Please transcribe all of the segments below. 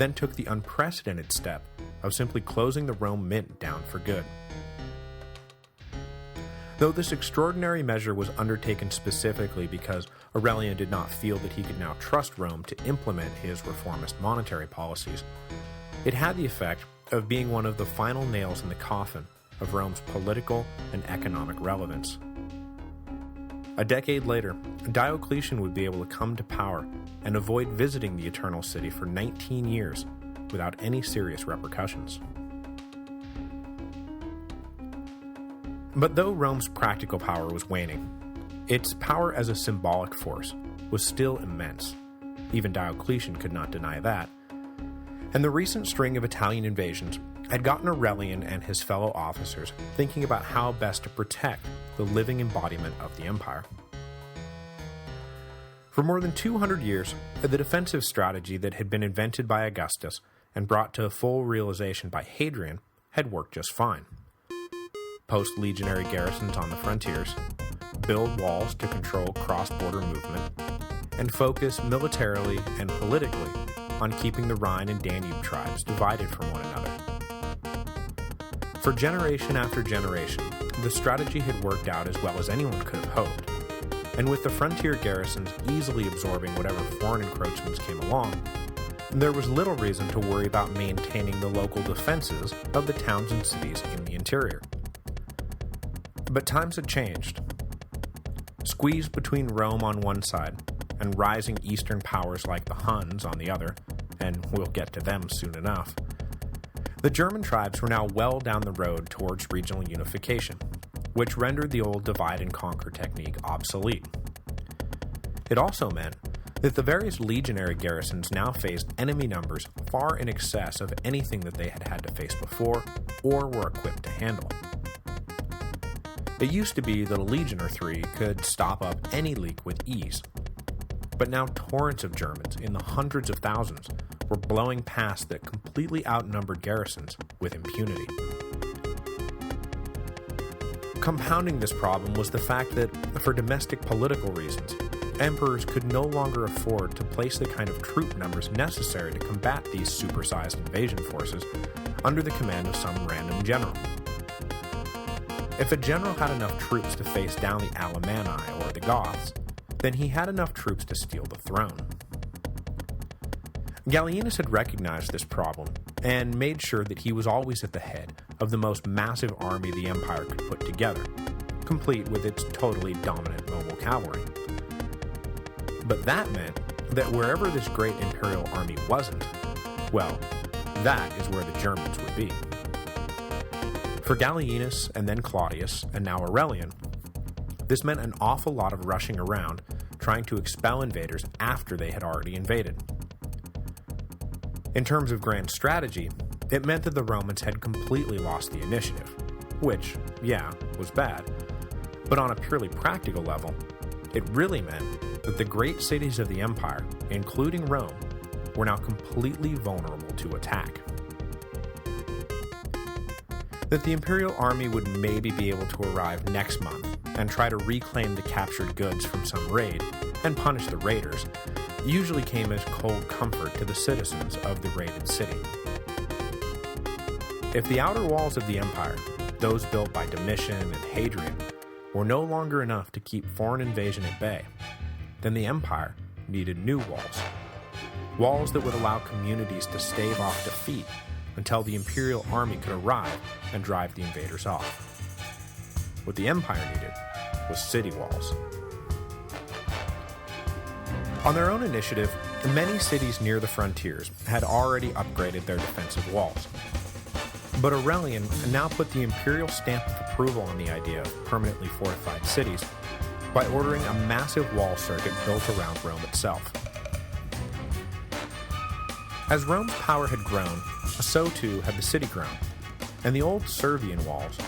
then took the unprecedented step of simply closing the Rome Mint down for good. Though this extraordinary measure was undertaken specifically because Aurelian did not feel that he could now trust Rome to implement his reformist monetary policies, it had the effect of being one of the final nails in the coffin of Rome's political and economic relevance. A decade later, Diocletian would be able to come to power and avoid visiting the Eternal City for 19 years without any serious repercussions. But though Rome's practical power was waning, its power as a symbolic force was still immense. Even Diocletian could not deny that. And the recent string of Italian invasions had gotten Aurelian and his fellow officers thinking about how best to protect the living embodiment of the empire. For more than 200 years, the defensive strategy that had been invented by Augustus and brought to full realization by Hadrian had worked just fine. Post legionary garrisons on the frontiers, build walls to control cross-border movement, and focus militarily and politically on keeping the Rhine and Danube tribes divided from one another. For generation after generation, the strategy had worked out as well as anyone could have hoped, and with the frontier garrisons easily absorbing whatever foreign encroachments came along, there was little reason to worry about maintaining the local defenses of the towns and cities in the interior. But times had changed. Squeezed between Rome on one side and rising eastern powers like the Huns on the other, and we'll get to them soon enough, the German tribes were now well down the road towards regional unification, which rendered the old divide-and-conquer technique obsolete. It also meant that the various legionary garrisons now faced enemy numbers far in excess of anything that they had had to face before or were equipped to handle. It used to be that a legion or three could stop up any leak with ease, but now torrents of Germans in the hundreds of thousands were blowing past the completely outnumbered garrisons with impunity. Compounding this problem was the fact that, for domestic political reasons, emperors could no longer afford to place the kind of troop numbers necessary to combat these supersized invasion forces under the command of some random general. If a general had enough troops to face down the Alemanni or the Goths, then he had enough troops to steal the throne. Gallienus had recognized this problem and made sure that he was always at the head of the most massive army the empire could put together, complete with its totally dominant mobile cavalry. But that meant that wherever this great imperial army wasn't, well, that is where the Germans would be. For Gallienus, and then Claudius, and now Aurelian, this meant an awful lot of rushing around, trying to expel invaders after they had already invaded. In terms of grand strategy, it meant that the Romans had completely lost the initiative, which, yeah, was bad, but on a purely practical level, it really meant that the great cities of the empire, including Rome, were now completely vulnerable to attack. That the imperial army would maybe be able to arrive next month and try to reclaim the captured goods from some raid and punish the raiders usually came as cold comfort to the citizens of the raided city. If the outer walls of the empire, those built by Domitian and Hadrian, were no longer enough to keep foreign invasion at bay, then the empire needed new walls. Walls that would allow communities to stave off defeat until the imperial army could arrive and drive the invaders off. What the empire needed was city walls. On their own initiative, many cities near the frontiers had already upgraded their defensive walls. But Aurelian now put the imperial stamp of approval on the idea of permanently fortified cities by ordering a massive wall circuit built around Rome itself. As Rome's power had grown, so too had the city grown, and the old Servian walls,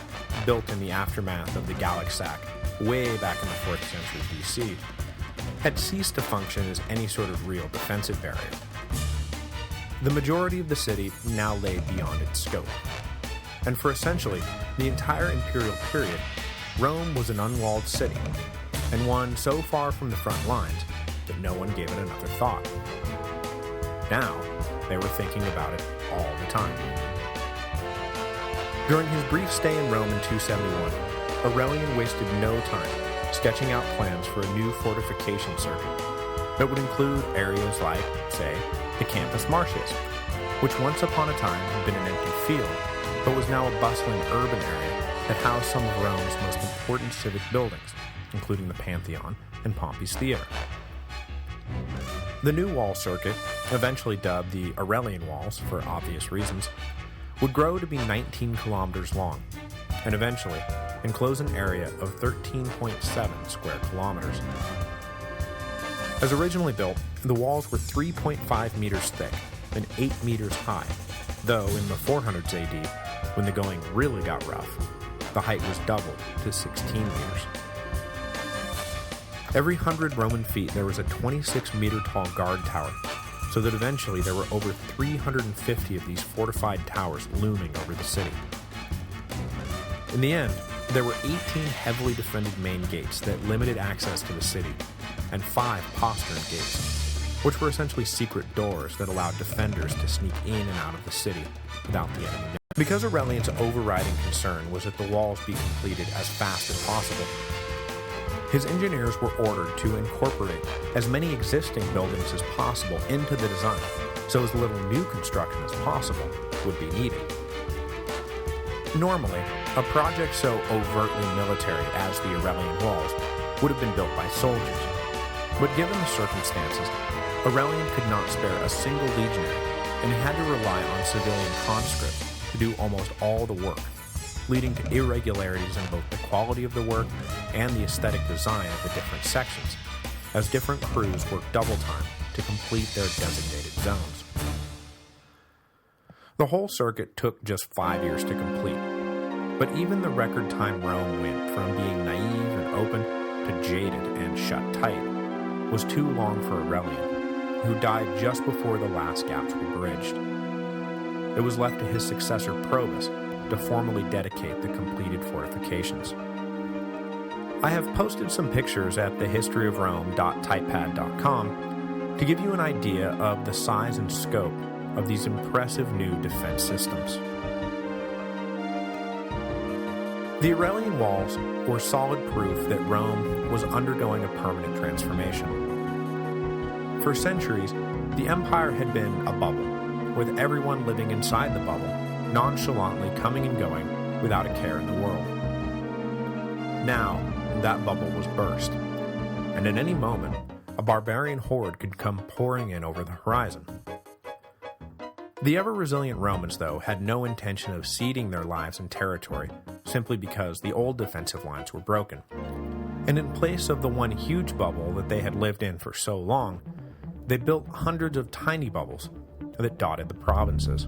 built in the aftermath of the Gallic sack way back in the 4th century BC, had ceased to function as any sort of real defensive barrier. The majority of the city now lay beyond its scope, and for essentially the entire imperial period, Rome was an unwalled city, and one so far from the front lines that no one gave it another thought. Now, they were thinking about it all the time. During his brief stay in Rome in 271, Aurelian wasted no time sketching out plans for a new fortification circuit that would include areas like, say, the Campus Martius, which once upon a time had been an empty field, but was now a bustling urban area that housed some of Rome's most important civic buildings, including the Pantheon and Pompey's Theater. The new wall circuit, eventually dubbed the Aurelian Walls for obvious reasons, would grow to be 19 kilometers long, and eventually enclose an area of 13.7 square kilometers. As originally built, the walls were 3.5 meters thick and 8 meters high, though in the 400s AD, when the going really got rough, the height was doubled to 16 meters. Every 100 Roman feet there was a 26-meter-tall guard tower, so that eventually there were over 350 of these fortified towers looming over the city. In the end, there were 18 heavily defended main gates that limited access to the city, and 5 postern gates, which were essentially secret doors that allowed defenders to sneak in and out of the city without the enemy. Because Aurelian's overriding concern was that the walls be completed as fast as possible, his engineers were ordered to incorporate as many existing buildings as possible into the design, so as little new construction as possible would be needed. Normally, a project so overtly military as the Aurelian Walls would have been built by soldiers, but given the circumstances, Aurelian could not spare a single legionary, and he had to rely on civilian conscripts to do almost all the work, leading to irregularities in both the quality of the work and the aesthetic design of the different sections, as different crews worked double time to complete their designated zones. The whole circuit took just 5 years to complete, but even the record time Rome went from being naive and open to jaded and shut tight was too long for Aurelian, who died just before the last gaps were bridged. It was left to his successor Probus to formally dedicate the completed fortifications. I have posted some pictures at thehistoryofrome.typepad.com to give you an idea of the size and scope of these impressive new defense systems. The Aurelian Walls were solid proof that Rome was undergoing a permanent transformation. For centuries, the empire had been a bubble, with everyone living inside the bubble, nonchalantly coming and going without a care in the world. Now, that bubble was burst, and at any moment, a barbarian horde could come pouring in over the horizon. The ever-resilient Romans, though, had no intention of ceding their lives and territory simply because the old defensive lines were broken, and in place of the one huge bubble that they had lived in for so long, they built hundreds of tiny bubbles that dotted the provinces.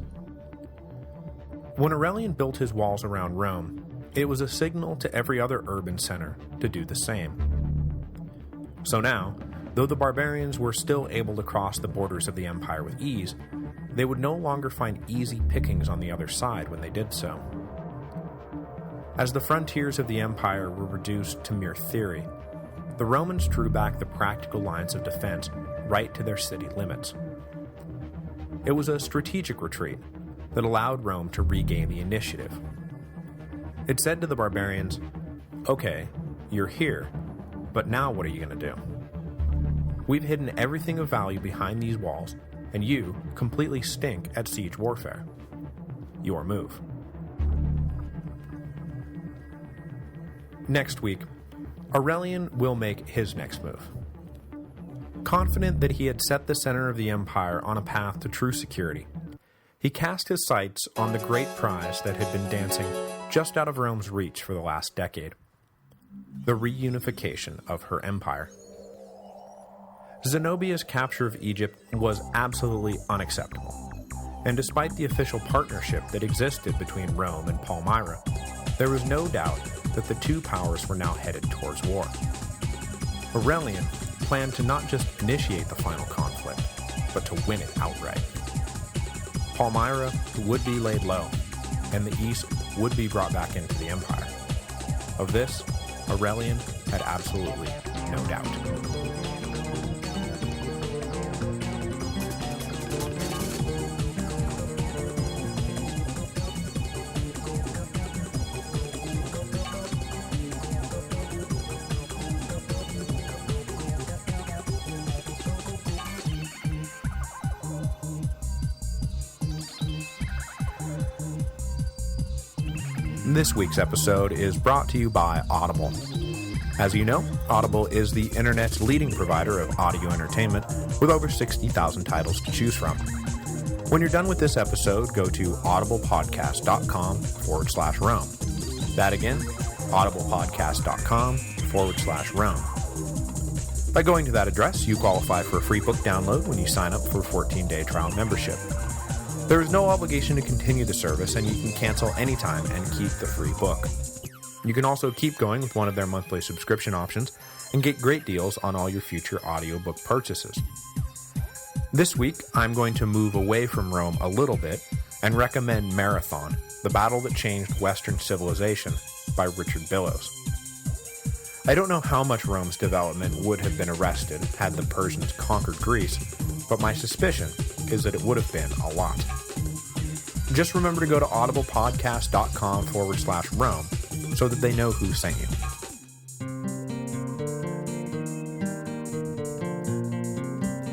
When Aurelian built his walls around Rome, it was a signal to every other urban center to do the same. So now, though the barbarians were still able to cross the borders of the empire with ease, they would no longer find easy pickings on the other side when they did so. As the frontiers of the empire were reduced to mere theory, the Romans drew back the practical lines of defense right to their city limits. It was a strategic retreat that allowed Rome to regain the initiative. It said to the barbarians, "Okay, you're here, but now what are you going to do? We've hidden everything of value behind these walls, and you completely stink at siege warfare. Your move." Next week, Aurelian will make his next move. Confident that he had set the center of the empire on a path to true security, he cast his sights on the great prize that had been dancing just out of Rome's reach for the last decade: the reunification of her empire. Zenobia's capture of Egypt was absolutely unacceptable, and despite the official partnership that existed between Rome and Palmyra, there was no doubt that the two powers were now headed towards war. Aurelian planned to not just initiate the final conflict, but to win it outright. Palmyra would be laid low, and the East would be brought back into the empire. Of this, Aurelian had absolutely no doubt. This week's episode is brought to you by Audible. As you know, Audible is the internet's leading provider of audio entertainment with over 60,000 titles to choose from. When you're done with this episode, go to audiblepodcast.com/Rome. That again, audiblepodcast.com/Rome. By going to that address, you qualify for a free book download when you sign up for a 14-day trial membership. There is no obligation to continue the service, and you can cancel anytime and keep the free book. You can also keep going with one of their monthly subscription options and get great deals on all your future audiobook purchases. This week, I'm going to move away from Rome a little bit and recommend Marathon, The Battle That Changed Western Civilization by Richard Billows. I don't know how much Rome's development would have been arrested had the Persians conquered Greece, but my suspicion is that it would have been a lot. Just remember to go to audiblepodcast.com/Rome so that they know who sent you.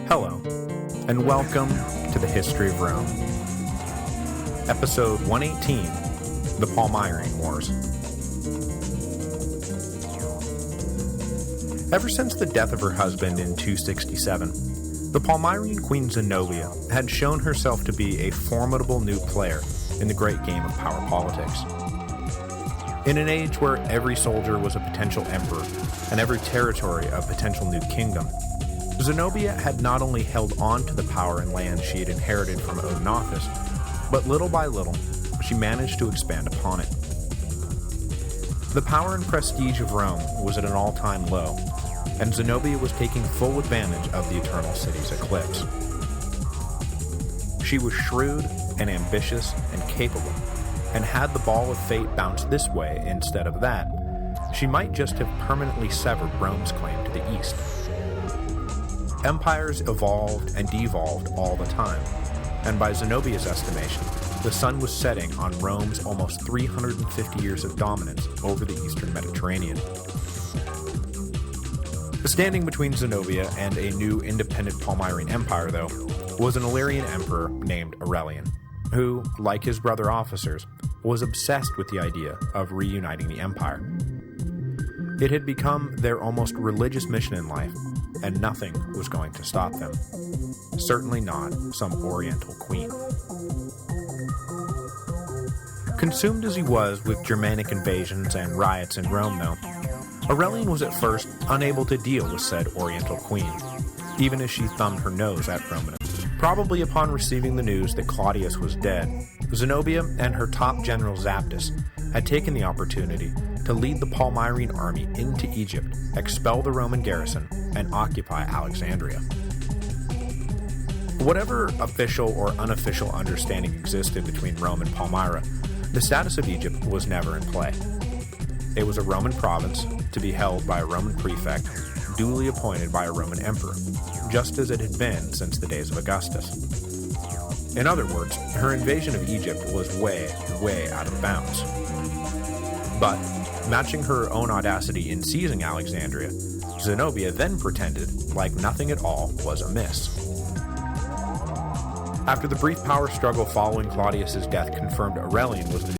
Hello, and welcome to the History of Rome. Episode 118, The Palmyrene Wars. Ever since the death of her husband in 267, the Palmyrene Queen Zenobia had shown herself to be a formidable new player in the great game of power politics. In an age where every soldier was a potential emperor and every territory a potential new kingdom, Zenobia had not only held on to the power and land she had inherited from Odenathus, but little by little, she managed to expand upon it. The power and prestige of Rome was at an all-time low, and Zenobia was taking full advantage of the Eternal City's eclipse. She was shrewd and ambitious and capable, and had the ball of fate bounced this way instead of that, she might just have permanently severed Rome's claim to the east. Empires evolved and devolved all the time, and by Zenobia's estimation, the sun was setting on Rome's almost 350 years of dominance over the eastern Mediterranean. Standing between Zenobia and a new independent Palmyrene Empire, though, was an Illyrian emperor named Aurelian, who, like his brother officers, was obsessed with the idea of reuniting the empire. It had become their almost religious mission in life, and nothing was going to stop them. Certainly not some Oriental queen. Consumed as he was with Germanic invasions and riots in Rome, though, Aurelian was at first unable to deal with said Oriental queen, even as she thumbed her nose at Roman. Probably upon receiving the news that Claudius was dead, Zenobia and her top general Zaptus had taken the opportunity to lead the Palmyrene army into Egypt, expel the Roman garrison, and occupy Alexandria. Whatever official or unofficial understanding existed between Rome and Palmyra, the status of Egypt was never in play. It was a Roman province to be held by a Roman prefect, duly appointed by a Roman emperor, just as it had been since the days of Augustus. In other words, her invasion of Egypt was way, way out of bounds. But, matching her own audacity in seizing Alexandria, Zenobia then pretended like nothing at all was amiss. After the brief power struggle following Claudius's death confirmed Aurelian was the